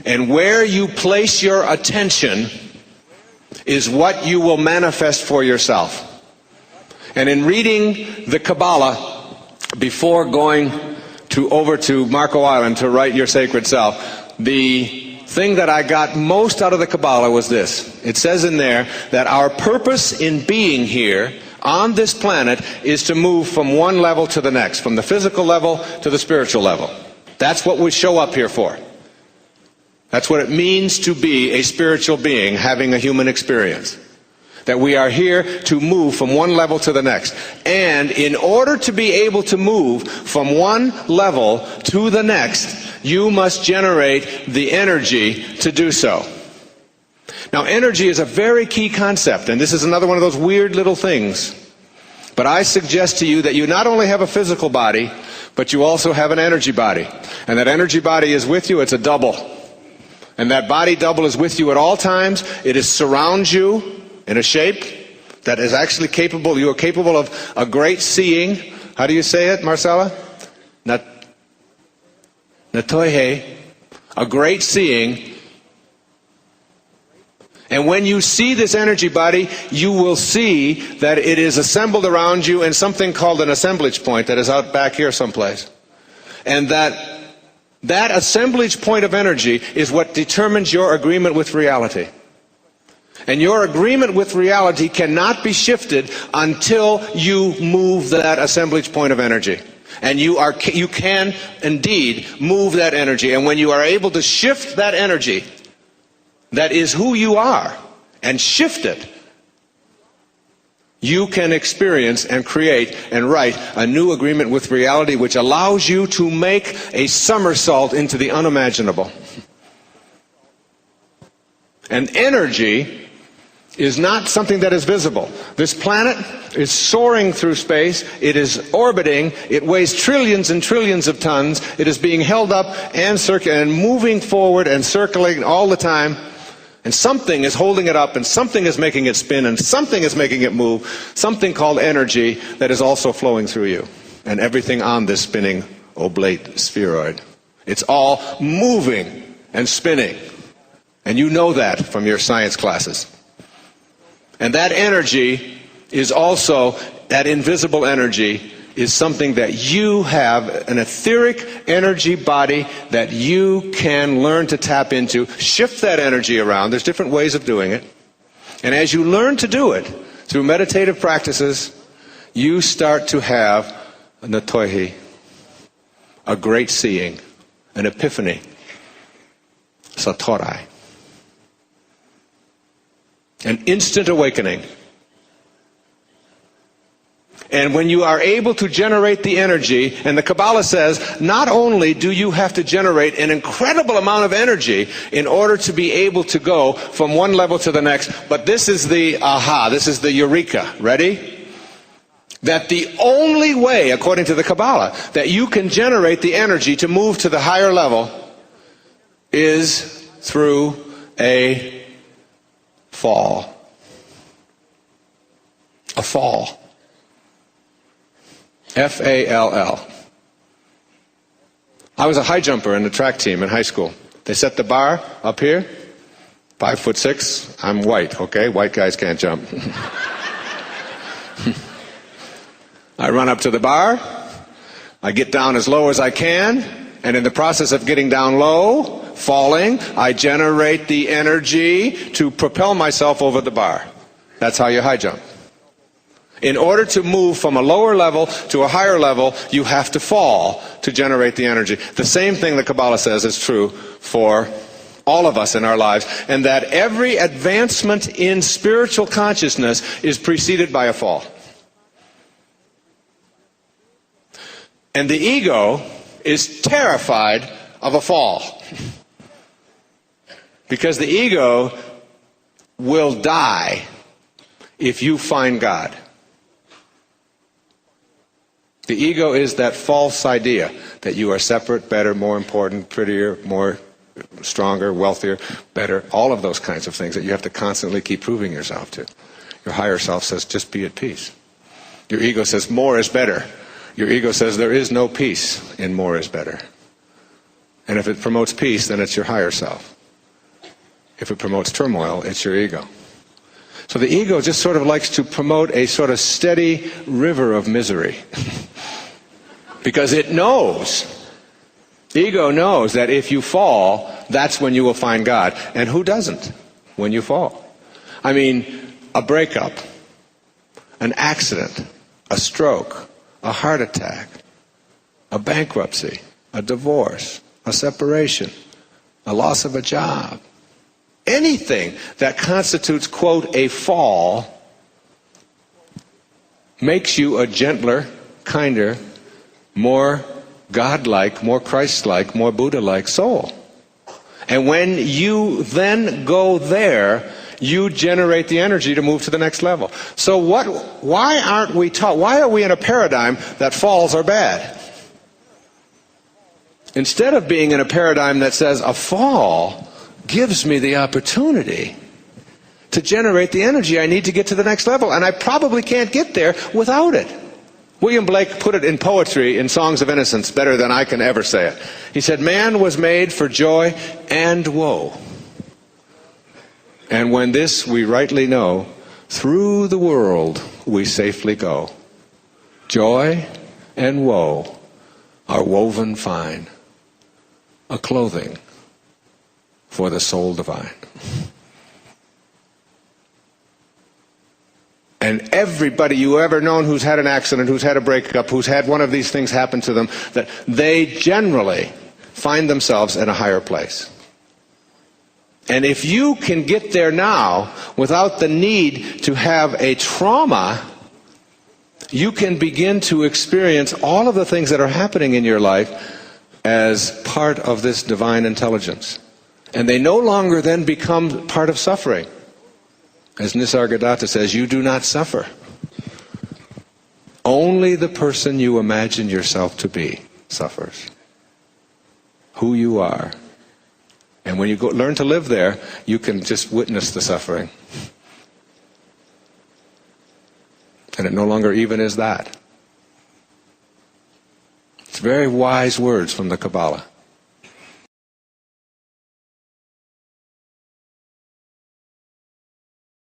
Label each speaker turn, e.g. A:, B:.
A: And where you place your attention is what you will manifest for yourself. And in reading the Kabbalah, before going over to Marco Island to write Your Sacred Self, the thing that I got most out of the Kabbalah was this. It says in there that our purpose in being here on this planet is to move from one level to the next, from the physical level to the spiritual level. That's what we show up here for. That's what it means to be a spiritual being having a human experience. That we are here to move from one level to the next. And in order to be able to move from one level to the next, you must generate the energy to do so. Now, energy is a very key concept, and this is another one of those weird little things. But I suggest to you that you not only have a physical body, but you also have an energy body. And that energy body is with you, it's a double. And that body double is with you at all times. It surrounds you in a shape that is actually capable, you are capable of a great seeing. How do you say it, Marcella? Natoihe, a great seeing. And when you see this energy body, you will see that it is assembled around you in something called an assemblage point that is out back here someplace. And that assemblage point of energy is what determines your agreement with reality. And your agreement with reality cannot be shifted until you move that assemblage point of energy. And you can indeed move that energy. And when you are able to shift that energy, that is who you are, and shift it, you can experience and create and write a new agreement with reality which allows you to make a somersault into the unimaginable. And energy is not something that is visible. This planet is soaring through space. It is orbiting. It weighs trillions and trillions of tons. It is being held up and moving forward and circling all the time. And something is holding it up, and something is making it spin, and something is making it move, something called energy that is also flowing through you. And everything on this spinning oblate spheroid. It's all moving and spinning. And you know that from your science classes. And that energy is also, that invisible energy is something that you have, an etheric energy body that you can learn to tap into. Shift that energy around. There's different ways of doing it. And as you learn to do it through meditative practices, you start to have a natoihi, a great seeing, an epiphany, satorai, an instant awakening. And when you are able to generate the energy, and the Kabbalah says, not only do you have to generate an incredible amount of energy in order to be able to go from one level to the next, but this is the aha, this is the eureka. Ready? That the only way, according to the Kabbalah, that you can generate the energy to move to the higher level is through a fall. A fall. F-A-L-L. I was a high jumper in the track team in high school. They set the bar up here, 5'6". I'm white, okay? White guys can't jump. I run up to the bar. I get down as low as I can. And in the process of getting down low, falling, I generate the energy to propel myself over the bar. That's how you high jump. In order to move from a lower level to a higher level, you have to fall to generate the energy. The same thing the Kabbalah says is true for all of us in our lives, and that every advancement in spiritual consciousness is preceded by a fall. And the ego is terrified of a fall. Because the ego will die if you find God. The ego is that false idea that you are separate, better, more important, prettier, more stronger, wealthier, better, all of those kinds of things that you have to constantly keep proving yourself to. Your higher self says, just be at peace. Your ego says, more is better. Your ego says, there is no peace in more is better. And if it promotes peace, then it's your higher self. If it promotes turmoil, it's your ego. So the ego just sort of likes to promote a sort of steady river of misery. Because it knows, ego knows that if you fall, that's when you will find God. And who doesn't when you fall? I mean, a breakup, an accident, a stroke, a heart attack, a bankruptcy, a divorce, a separation, a loss of a job. Anything that constitutes, quote, a fall makes you a gentler, kinder, more God-like, more Christ-like, more Buddha-like soul. And when you then go there, you generate the energy to move to the next level. So why aren't we taught? Why are we in a paradigm that falls are bad? Instead of being in a paradigm that says a fall gives me the opportunity to generate the energy I need to get to the next level, and I probably can't get there without it. William Blake put it in poetry, in Songs of Innocence, better than I can ever say it. He said, "Man was made for joy and woe. And when this we rightly know, through the world we safely go. Joy and woe are woven fine, a clothing for the soul divine." And everybody you ever known who's had an accident, who's had a breakup, who's had one of these things happen to them, that they generally find themselves in a higher place. And if you can get there now without the need to have a trauma, you can begin to experience all of the things that are happening in your life as part of this divine intelligence. And they no longer then become part of suffering. As Nisargadatta says, you do not suffer. Only the person you imagine yourself to be suffers. Who you are. And when you learn to live there, you can just witness the suffering. And it no longer even is that. It's very wise words from the Kabbalah.